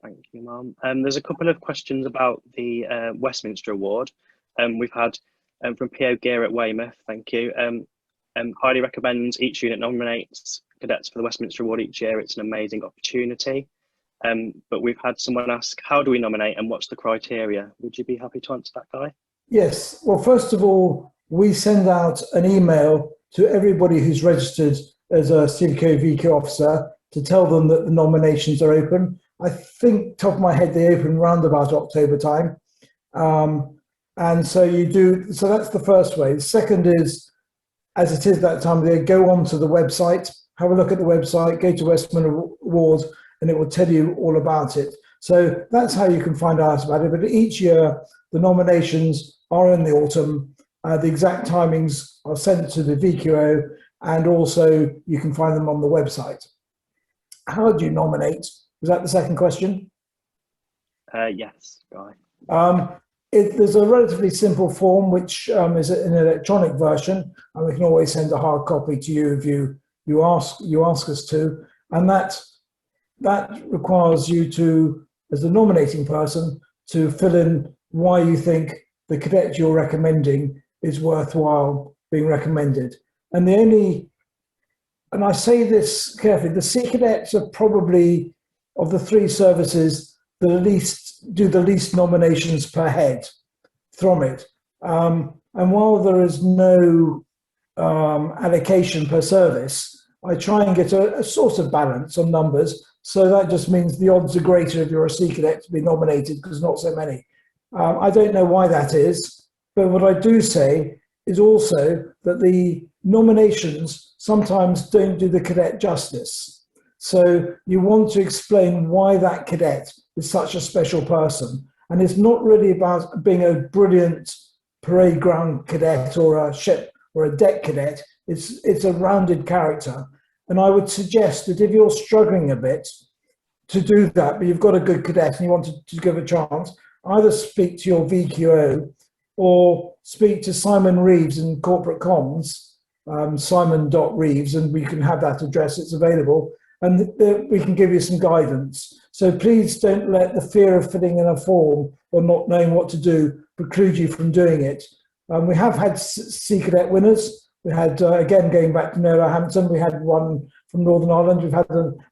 Thank you, Mum. There's a couple of questions about the Westminster Award. We've had from P.O. Gear at Weymouth, thank you. Highly recommends each unit nominates cadets for the Westminster Award each year. It's an amazing opportunity. But we've had someone ask, how do we nominate and what's the criteria? Would you be happy to answer that, Guy? Yes. Well, first of all, we send out an email to everybody who's registered as a CVQ VQ officer to tell them that the nominations are open. I think, top of my head, they open around about October time. And so you do, so that's the first way. The second is, as it is that time of the year, go onto the website, have a look at the website, go to Westminster Award, and it will tell you all about it. So that's how you can find out about it. But each year, the nominations are in the autumn. The exact timings are sent to the VQO, and also you can find them on the website. How do you nominate? Was that the second question? Yes, Guy. There's a relatively simple form, which is an electronic version, and we can always send a hard copy to you if you ask us to. And that requires you to, as the nominating person, to fill in why you think the cadet you're recommending is worthwhile being recommended. And the only, and I say this carefully, the Sea Cadets are probably, of the three services, do the least nominations per head from it. And while there is no allocation per service, I try and get a sort of balance on numbers. So that just means the odds are greater if you're a Sea Cadet to be nominated because not so many. I don't know why that is, but what I do say is also that the nominations sometimes don't do the cadet justice. So you want to explain why that cadet is such a special person. And it's not really about being a brilliant parade ground cadet or a ship or a deck cadet. It's a rounded character. And I would suggest that if you're struggling a bit to do that, but you've got a good cadet and you want to give a chance, either speak to your VQO or speak to Simon Reeves in corporate comms, simon.reeves, and we can have that address, it's available, and we can give you some guidance. So please don't let the fear of filling in a form or not knowing what to do preclude you from doing it. We have had Sea Cadet winners. We had, again, going back to Noah Hampton, we had one from Northern Ireland. We've had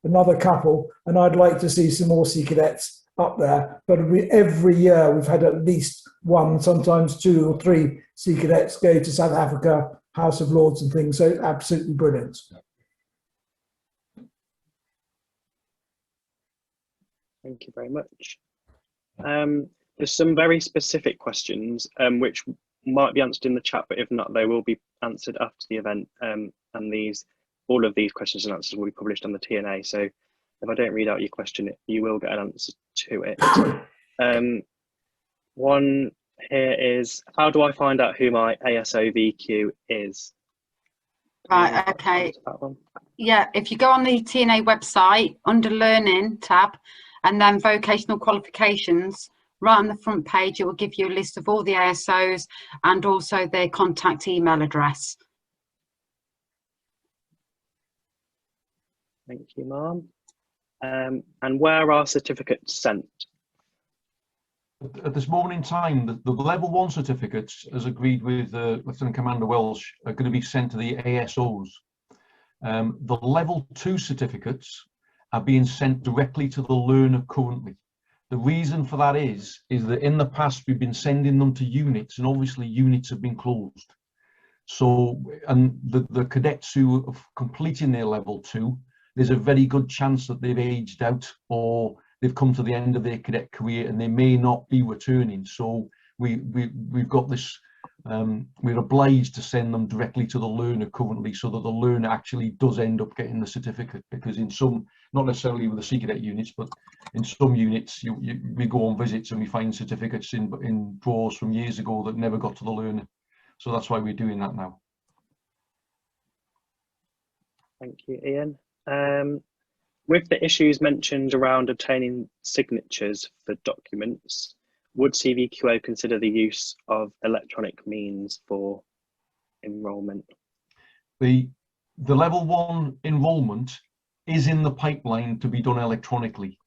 another couple, and I'd like to see some more Sea Cadets up there. But every year we've had at least one, sometimes two or three Sea Cadets go to South Africa, House of Lords and things. So absolutely brilliant. Thank you very much. There's some very specific questions which might be answered in the chat, but if not, they will be answered after the event. And all of these questions and answers will be published on the TNA. So if I don't read out your question, you will get an answer to it. One here is, how do I find out who my ASO VQ is? Right, okay. Yeah, if you go on the TNA website under Learning tab and then Vocational Qualifications, right on the front page, it will give you a list of all the ASOs and also their contact email address. Thank you, Ma'am. And where are certificates sent? At this moment in time, the level 1 certificates, as agreed with Lieutenant Commander Welsh, are going to be sent to the ASOs. The level 2 certificates are being sent directly to the learner currently. The reason for that is that in the past we've been sending them to units, and obviously units have been closed. So, and the cadets who are completing their level 2, there's a very good chance that they've aged out or they've come to the end of their cadet career and they may not be returning. So we've got this, we're obliged to send them directly to the learner currently so that the learner actually does end up getting the certificate, because in some, not necessarily with the Sea Cadet units, but in some units we go on visits and we find certificates in drawers from years ago that never got to the learner. So that's why we're doing that now. Thank you, Ian. With the issues mentioned around obtaining signatures for documents, would CVQO consider the use of electronic means for enrolment? The level 1 enrolment is in the pipeline to be done electronically.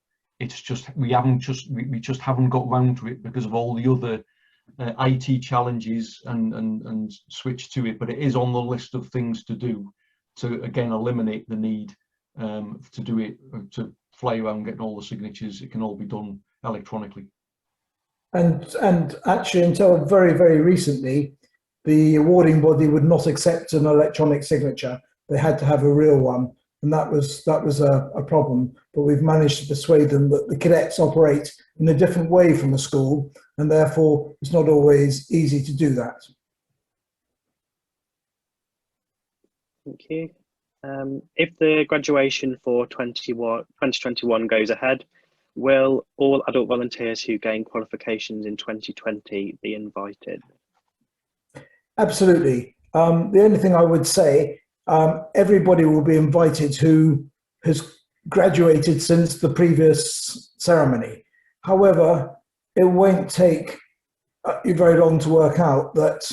It's just we just haven't got round to it because of all the other IT challenges and switch to it. But it is on the list of things to do to again eliminate the need to do it, to fly around getting all the signatures. It can all be done electronically. And actually, until very, very recently, the awarding body would not accept an electronic signature. They had to have a real one, and that was a problem. But we've managed to persuade them that the cadets operate in a different way from the school, and therefore it's not always easy to do that. Thank you. If the graduation for 2021 goes ahead, will all adult volunteers who gain qualifications in 2020 be invited? Absolutely. The only thing I would say, everybody will be invited who has graduated since the previous ceremony. However, it won't take very long to work out that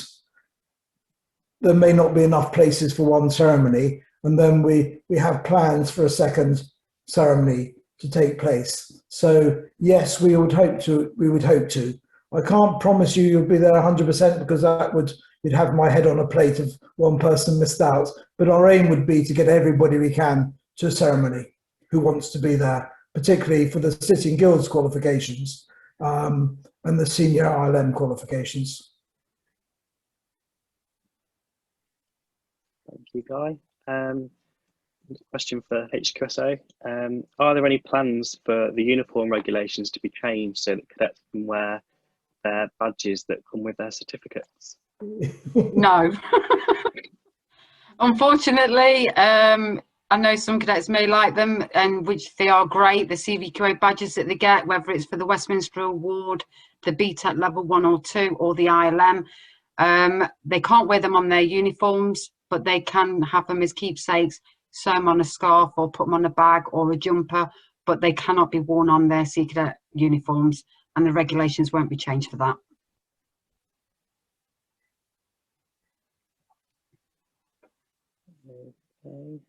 there may not be enough places for one ceremony, and then we have plans for a second ceremony to take place. So yes, we would hope to. I can't promise you you'll be there 100% because that would you'd have my head on a plate if one person missed out. But our aim would be to get everybody we can to a ceremony who wants to be there, particularly for the City and Guilds qualifications and the senior ILM qualifications. Thank you, Guy. Question for HQSO. Are there any plans for the uniform regulations to be changed so that cadets can wear their badges that come with their certificates? No. Unfortunately, I know some cadets may like them, and which they are great, the CVQA badges that they get, whether it's for the Westminster Award, the BTEC level 1 or 2, or the ILM. They can't wear them on their uniforms, but they can have them as keepsakes, sew them on a scarf or put them on a bag or a jumper, but they cannot be worn on their Sea Cadet uniforms, and the regulations won't be changed for that. Okay.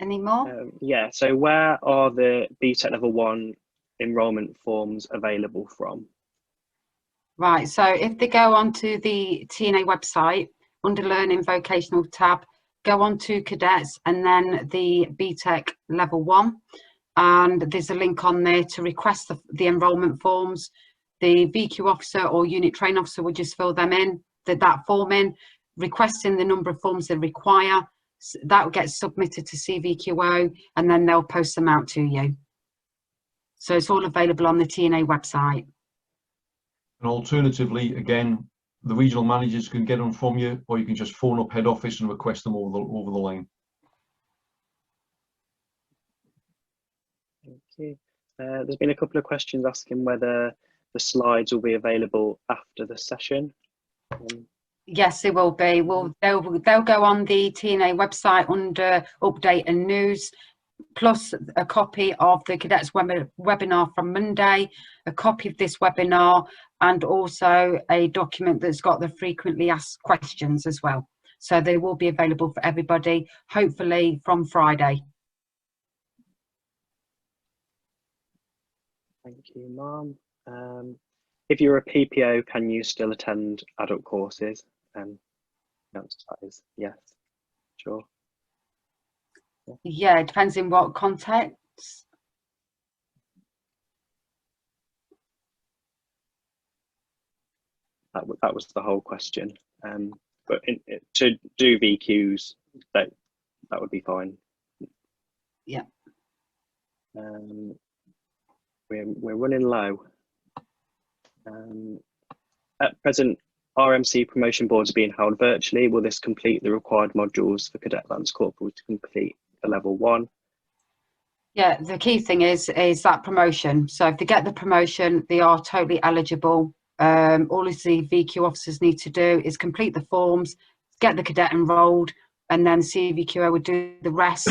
Any more? Yeah, so where are the BTEC level 1 enrolment forms available from? Right, so if they go onto the TNA website, under Learning Vocational tab, go on to Cadets and then the BTEC level 1, and there's a link on there to request the enrolment forms. The VQ officer or unit train officer will just fill them in, that form in, requesting the number of forms they require. That will get submitted to CVQO, and then they'll post them out to you. So it's all available on the TNA website. And alternatively, again, the regional managers can get them from you, or you can just phone up head office and request them over the line. Thank you. There's been a couple of questions asking whether the slides will be available after the session. Yes, it will be. They'll go on the TNA website under update and news, plus a copy of the Cadets webinar from Monday, a copy of this webinar, and also a document that's got the frequently asked questions as well. So they will be available for everybody, hopefully from Friday. Thank you, Mum. If you're a PPO, can you still attend adult courses? The answer to that is yes, sure. Yeah, it depends in what context. That was the whole question. But to do VQs, that would be fine. Yeah. We're running low. At present, RMC promotion boards are being held virtually. Will this complete the required modules for Cadet Lance Corporal to complete the level 1? Yeah, the key thing is that promotion. So if they get the promotion, they are totally eligible. All the VQ officers need to do is complete the forms, get the cadet enrolled, and then CVQO would do the rest.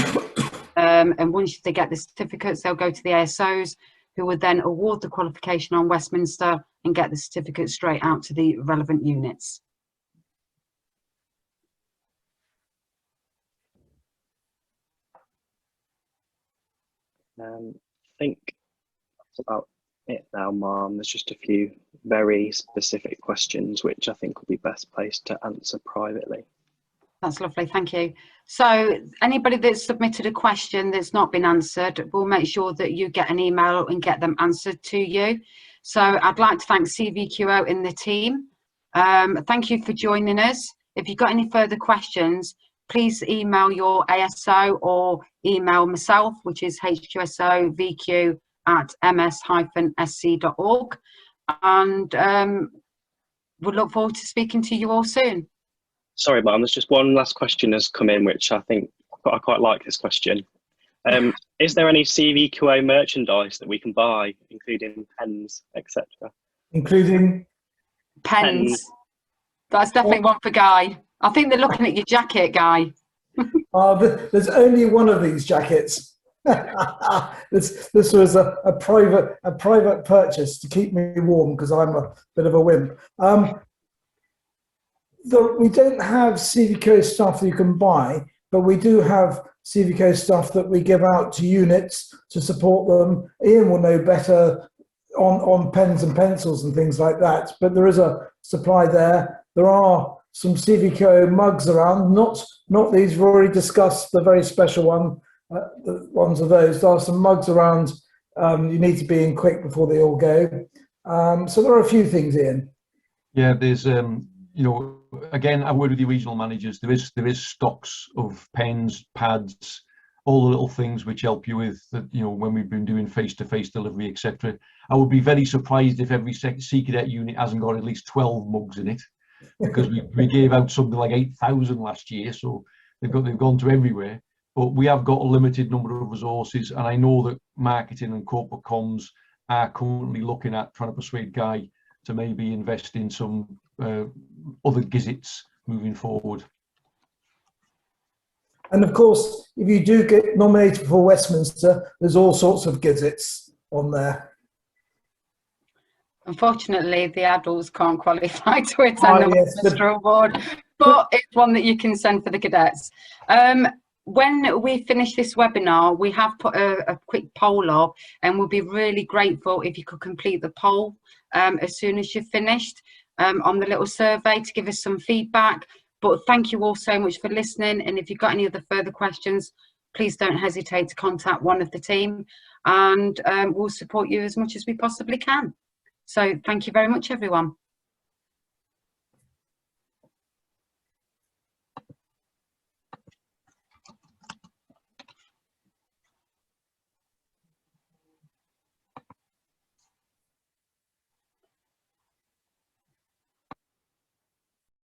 And once they get the certificates, they'll go to the ASOs, who would then award the qualification on Westminster and get the certificate straight out to the relevant units. I think that's about it now, Mum. There's just a few very specific questions which I think will be best placed to answer privately. That's lovely, thank you. So anybody that's submitted a question that's not been answered, we'll make sure that you get an email and get them answered to you. So I'd like to thank CVQO and the team. Thank you for joining us. If you've got any further questions, please email your ASO or email myself, which is hqsovq@ms-sc.org. And we'll look forward to speaking to you all soon. Sorry, Mum, there's just one last question has come in, which I think I quite like this question. Is there any CVQA merchandise that we can buy, including pens, etc.? Including? Pens. That's definitely one for Guy. I think they're looking at your jacket, Guy. There's only one of these jackets. This was a private purchase to keep me warm because I'm a bit of a wimp. We don't have CVQA stuff that you can buy, but we do have CVCO stuff that we give out to units to support them. Ian will know better on pens and pencils and things like that, but there is a supply there. There are some CVCO mugs around, not these. We've already discussed the very special the ones of those. There are some mugs around. You need to be in quick before they all go. So there are a few things, Ian. Yeah, there's you know, again, I word with the regional managers. There is stocks of pens, pads, all the little things which help you with, you know, when we've been doing face-to-face delivery, etc. I would be very surprised if every Sea Cadet unit hasn't got at least 12 mugs in it, because we gave out something like 8,000 last year, so they've gone to everywhere. But we have got a limited number of resources, and I know that marketing and corporate comms are currently looking at trying to persuade Guy to maybe invest in some other gizzets moving forward. And of course, if you do get nominated for Westminster, there's all sorts of gizzets on there. Unfortunately, the adults can't qualify to attend the Westminster Award, but it's one that you can send for the cadets. When we finish this webinar, we have put a quick poll up, and we'll be really grateful if you could complete the poll as soon as you've finished on the little survey to give us some feedback. But thank you all so much for listening, and if you've got any other further questions, please don't hesitate to contact one of the team, and we'll support you as much as we possibly can. So thank you very much, everyone.